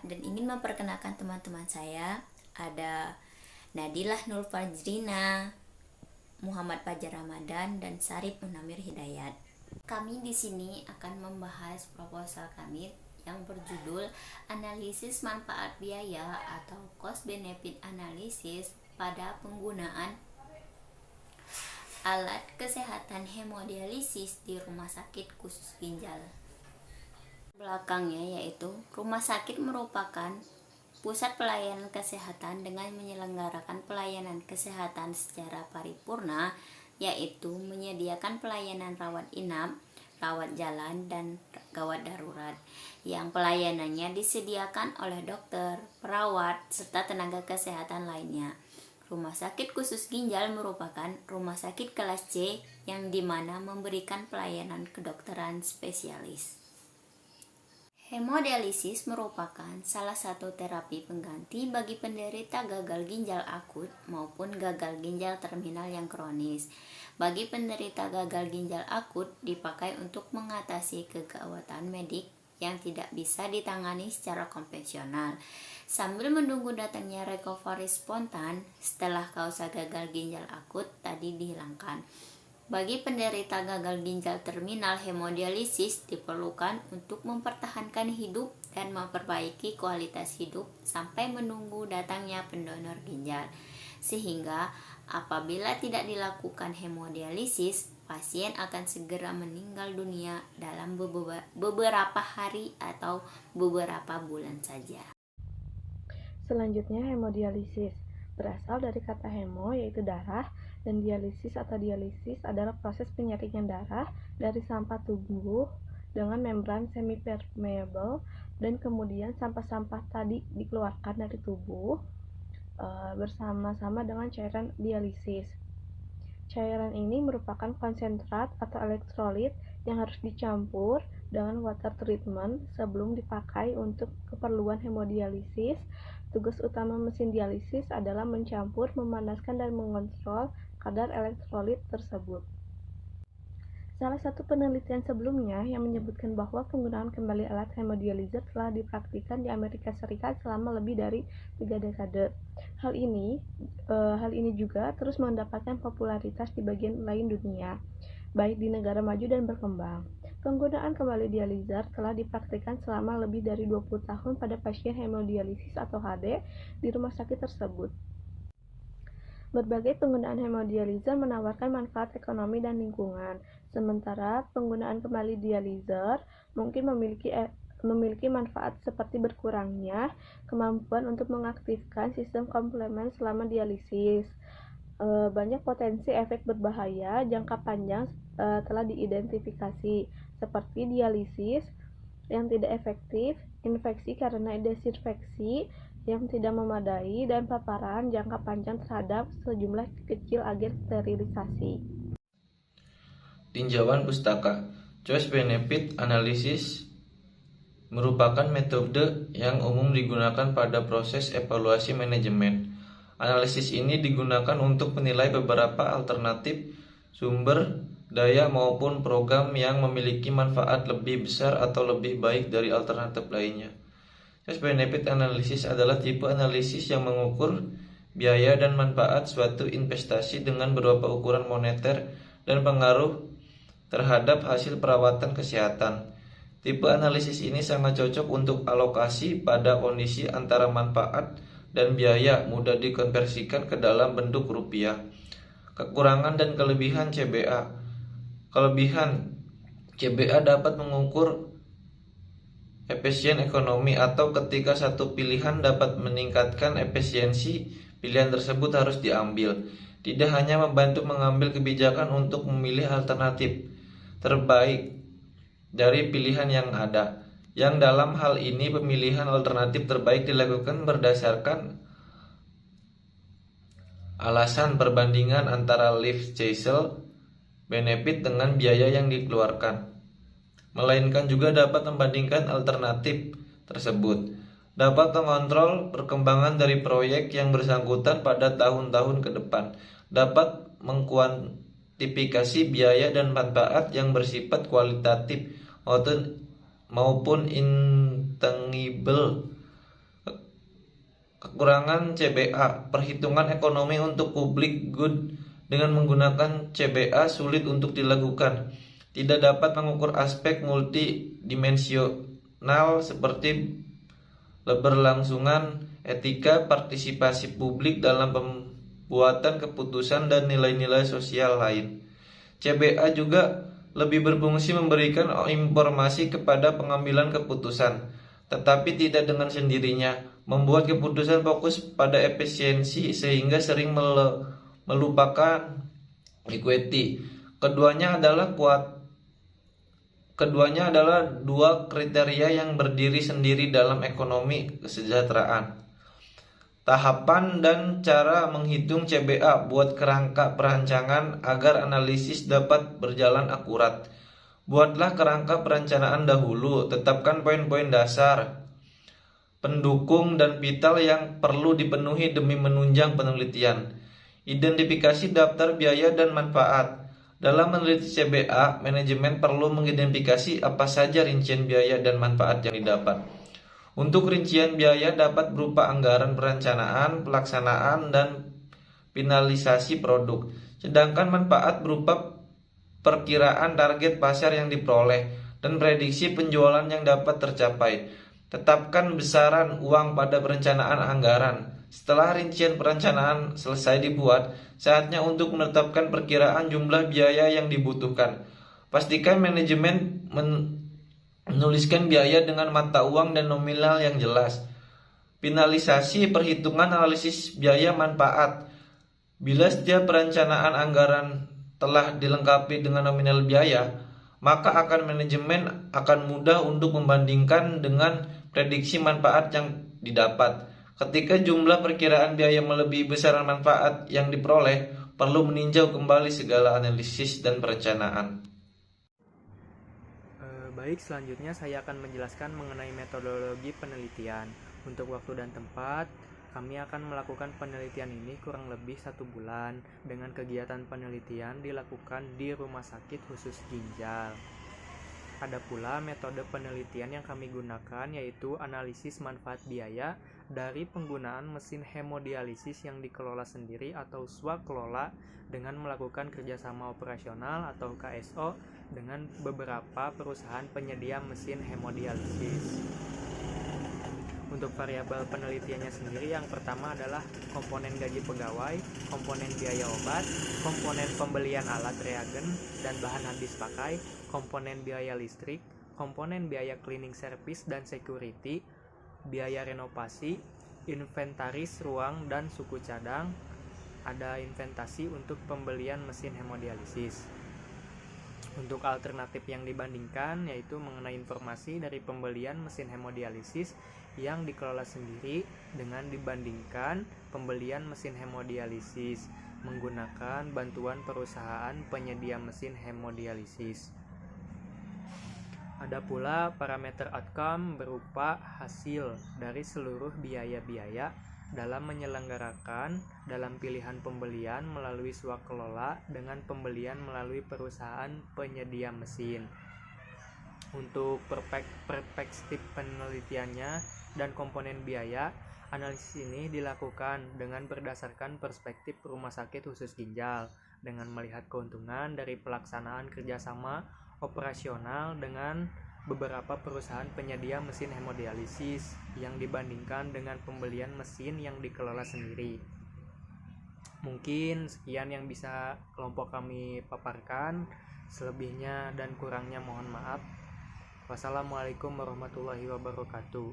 dan ingin memperkenalkan teman-teman saya. Ada Nadilah Nur Fajrina, Muhammad Fajar Ramadan, dan Sarip Munamir Hidayat. Kami di sini akan membahas proposal kami yang berjudul Analisis Manfaat Biaya atau Cost Benefit Analysis pada penggunaan alat kesehatan hemodialisis di rumah sakit khusus ginjal. Belakangnya yaitu rumah sakit merupakan pusat pelayanan kesehatan dengan menyelenggarakan pelayanan kesehatan secara paripurna, yaitu menyediakan pelayanan rawat inap, rawat jalan, dan gawat darurat yang pelayanannya disediakan oleh dokter, perawat, serta tenaga kesehatan lainnya. Rumah sakit khusus ginjal merupakan rumah sakit kelas C yang dimana memberikan pelayanan kedokteran spesialis. Hemodialisis merupakan salah satu terapi pengganti bagi penderita gagal ginjal akut maupun gagal ginjal terminal yang kronis. Bagi penderita gagal ginjal akut dipakai untuk mengatasi kegawatan medik yang tidak bisa ditangani secara konvensional, sambil menunggu datangnya recovery spontan setelah kausa gagal ginjal akut tadi dihilangkan. Bagi penderita gagal ginjal terminal, hemodialisis diperlukan untuk mempertahankan hidup dan memperbaiki kualitas hidup sampai menunggu datangnya pendonor ginjal. Sehingga apabila tidak dilakukan hemodialisis, pasien akan segera meninggal dunia dalam beberapa hari atau beberapa bulan saja. Selanjutnya, hemodialisis berasal dari kata hemo, yaitu darah, dan dialisis atau dialisis adalah proses penyaringan darah dari sampah tubuh dengan membran semi-permeable, dan kemudian sampah-sampah tadi dikeluarkan dari tubuh bersama-sama dengan cairan dialisis. Cairan ini merupakan konsentrat atau elektrolit yang harus dicampur dengan water treatment sebelum dipakai untuk keperluan hemodialisis. Tugas utama mesin dialisis adalah mencampur, memanaskan, dan mengontrol kadar elektrolit tersebut. Salah satu penelitian sebelumnya yang menyebutkan bahwa penggunaan kembali alat hemodializer telah dipraktikkan di Amerika Serikat selama lebih dari 3 dekade. Hal ini juga terus mendapatkan popularitas di bagian lain dunia, baik di negara maju dan berkembang. Penggunaan kembali dializer telah dipraktikkan selama lebih dari 20 tahun pada pasien hemodialisis atau HD di rumah sakit tersebut. Berbagai penggunaan hemodializer menawarkan manfaat ekonomi dan lingkungan, sementara penggunaan kembali dializer mungkin memiliki manfaat seperti berkurangnya kemampuan untuk mengaktifkan sistem komplement selama dialisis. Banyak potensi efek berbahaya jangka panjang telah diidentifikasi, seperti dialisis yang tidak efektif, infeksi karena desinfeksi yang tidak memadai, dan paparan jangka panjang terhadap sejumlah kecil agen sterilisasi. Tinjauan pustaka. Cost Benefit Analysis merupakan metode yang umum digunakan pada proses evaluasi manajemen. Analisis ini digunakan untuk menilai beberapa alternatif sumber daya maupun program yang memiliki manfaat lebih besar atau lebih baik dari alternatif lainnya. Cost Benefit Analysis adalah tipe analisis yang mengukur biaya dan manfaat suatu investasi dengan beberapa ukuran moneter dan pengaruh terhadap hasil perawatan kesehatan. Tipe analisis ini sangat cocok untuk alokasi pada kondisi antara manfaat dan biaya mudah dikonversikan ke dalam bentuk rupiah. Kekurangan dan kelebihan CBA. Kelebihan CBA dapat mengukur efisien ekonomi, atau ketika satu pilihan dapat meningkatkan efisiensi, pilihan tersebut harus diambil. Tidak hanya membantu mengambil kebijakan untuk memilih alternatif terbaik dari pilihan yang ada, yang dalam hal ini pemilihan alternatif terbaik dilakukan berdasarkan alasan perbandingan antara life cycle benefit dengan biaya yang dikeluarkan, melainkan juga dapat membandingkan alternatif tersebut, dapat mengontrol perkembangan dari proyek yang bersangkutan pada tahun-tahun ke depan, dapat mengkuantifikasi biaya dan manfaat yang bersifat kualitatif maupun intangible, kekurangan CBA. Perhitungan ekonomi untuk public good dengan menggunakan CBA sulit untuk dilakukan. Tidak dapat mengukur aspek multidimensional seperti keberlangsungan, etika, partisipasi publik dalam pembuatan keputusan, dan nilai-nilai sosial lain. CBA juga lebih berfungsi memberikan informasi kepada pengambilan keputusan, tetapi tidak dengan sendirinya membuat keputusan fokus pada efisiensi sehingga sering melupakan equity. Keduanya adalah dua kriteria yang berdiri sendiri dalam ekonomi kesejahteraan. Tahapan dan cara menghitung CBA buat kerangka perancangan agar analisis dapat berjalan akurat. Buatlah kerangka perencanaan dahulu, tetapkan poin-poin dasar, pendukung dan vital yang perlu dipenuhi demi menunjang penelitian. Identifikasi daftar biaya dan manfaat. Dalam meneliti CBA, manajemen perlu mengidentifikasi apa saja rincian biaya dan manfaat yang didapat. Untuk rincian biaya dapat berupa anggaran perencanaan, pelaksanaan, dan finalisasi produk. Sedangkan manfaat berupa perkiraan target pasar yang diperoleh dan prediksi penjualan yang dapat tercapai. Tetapkan besaran uang pada perencanaan anggaran. Setelah rincian perencanaan selesai dibuat, saatnya untuk menetapkan perkiraan jumlah biaya yang dibutuhkan. Pastikan manajemen menuliskan biaya dengan mata uang dan nominal yang jelas. Finalisasi perhitungan analisis biaya manfaat. Bila setiap perencanaan anggaran telah dilengkapi dengan nominal biaya, maka manajemen akan mudah untuk membandingkan dengan prediksi manfaat yang didapat. Ketika jumlah perkiraan biaya melebihi besaran manfaat yang diperoleh, perlu meninjau kembali segala analisis dan perencanaan. Baik, selanjutnya saya akan menjelaskan mengenai metodologi penelitian. Untuk waktu dan tempat, kami akan melakukan penelitian ini kurang lebih 1 bulan dengan kegiatan penelitian dilakukan di Rumah Sakit Khusus Ginjal. Ada pula metode penelitian yang kami gunakan, yaitu analisis manfaat biaya dari penggunaan mesin hemodialisis yang dikelola sendiri atau swakelola dengan melakukan kerjasama operasional atau KSO dengan beberapa perusahaan penyedia mesin hemodialisis. Untuk variabel penelitiannya sendiri, yang pertama adalah komponen gaji pegawai, komponen biaya obat, komponen pembelian alat reagen dan bahan habis pakai, komponen biaya listrik, komponen biaya cleaning service dan security, biaya renovasi, inventaris ruang dan suku cadang, ada inventasi untuk pembelian mesin hemodialisis. Untuk alternatif yang dibandingkan, yaitu mengenai informasi dari pembelian mesin hemodialisis yang dikelola sendiri dengan dibandingkan pembelian mesin hemodialisis menggunakan bantuan perusahaan penyedia mesin hemodialisis. Ada pula parameter outcome berupa hasil dari seluruh biaya-biaya dalam menyelenggarakan dalam pilihan pembelian melalui swakelola dengan pembelian melalui perusahaan penyedia mesin. Untuk perspektif penelitiannya dan komponen biaya, analisis ini dilakukan dengan berdasarkan perspektif Rumah Sakit Khusus Ginjal dengan melihat keuntungan dari pelaksanaan kerjasama operasional dengan beberapa perusahaan penyedia mesin hemodialisis yang dibandingkan dengan pembelian mesin yang dikelola sendiri. Mungkin sekian yang bisa kelompok kami paparkan. Selebihnya dan kurangnya mohon maaf. Wassalamualaikum warahmatullahi wabarakatuh.